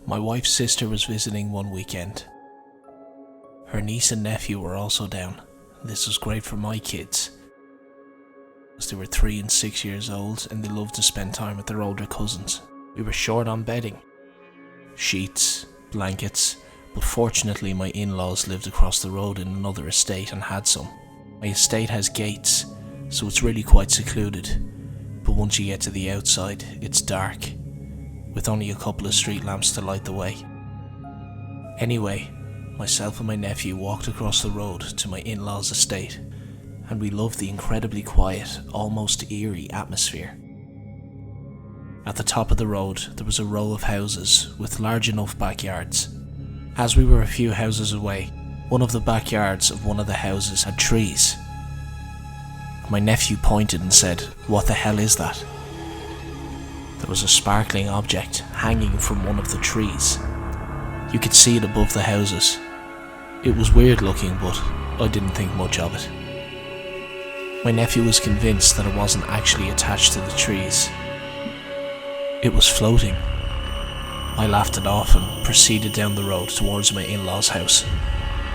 My wife's sister was visiting one weekend. Her niece and nephew were also down. This was great for my kids, as they were 3 and 6 years old and they loved to spend time with their older cousins. We were short on bedding, sheets, blankets, but fortunately my in-laws lived across the road in another estate and had some. My estate has gates, so it's really quite secluded, but once you get to the outside, it's dark, with only a couple of street lamps to light the way. Anyway, myself and my nephew walked across the road to my in-laws' estate, and we loved the incredibly quiet, almost eerie atmosphere. At the top of the road, there was a row of houses with large enough backyards. As we were a few houses away, one of the backyards of one of the houses had trees. My nephew pointed and said, "What the hell is that?" There was a sparkling object hanging from one of the trees. You could see it above the houses. It was weird looking, but I didn't think much of it. My nephew was convinced that it wasn't actually attached to the trees. It was floating. I laughed it off and proceeded down the road towards my in-laws' house.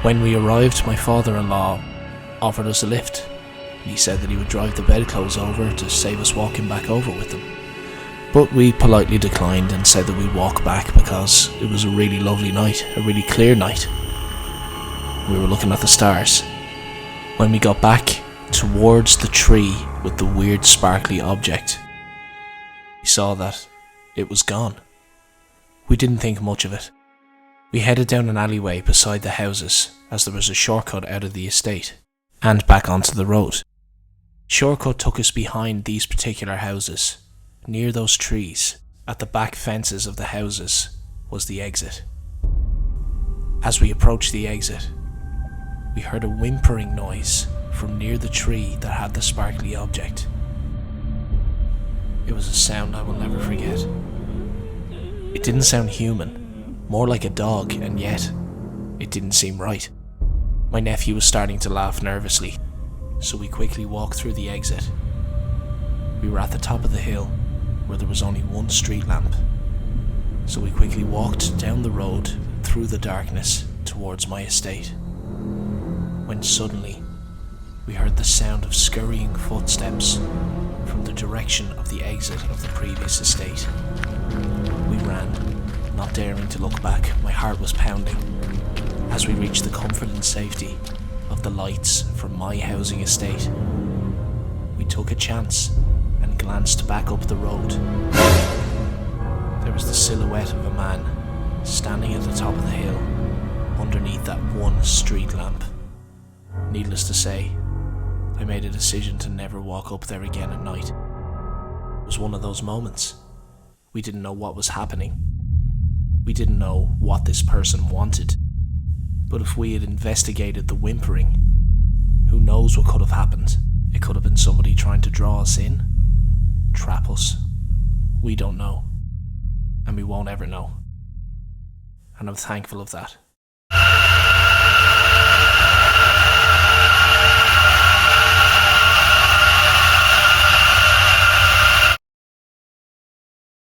When we arrived, my father-in-law offered us a lift. He said that he would drive the bedclothes over to save us walking back over with them. But we politely declined and said that we'd walk back because it was a really lovely night, a really clear night. We were looking at the stars. When we got back towards the tree with the weird sparkly object, we saw that it was gone. We didn't think much of it. We headed down an alleyway beside the houses as there was a shortcut out of the estate and back onto the road. Shortcut took us behind these particular houses. Near those trees, at the back fences of the houses, was the exit. As we approached the exit, we heard a whimpering noise from near the tree that had the sparkly object. It was a sound I will never forget. It didn't sound human, more like a dog, and yet it didn't seem right. My nephew was starting to laugh nervously, so we quickly walked through the exit. We were at the top of the hill, where there was only one street lamp, so we quickly walked down the road through the darkness towards my estate, when suddenly we heard the sound of scurrying footsteps from the direction of the exit of the previous estate. We ran, not daring to look back. My heart was pounding. As we reached the comfort and safety of the lights from my housing estate, we took a chance and glanced back up the road. There was the silhouette of a man standing at the top of the hill underneath that one street lamp. Needless to say, I made a decision to never walk up there again at night. It was one of those moments. We didn't know what was happening. We didn't know what this person wanted. But if we had investigated the whimpering, who knows what could have happened? It could have been somebody trying to draw us in, trap us. We don't know. And we won't ever know. And I'm thankful of that.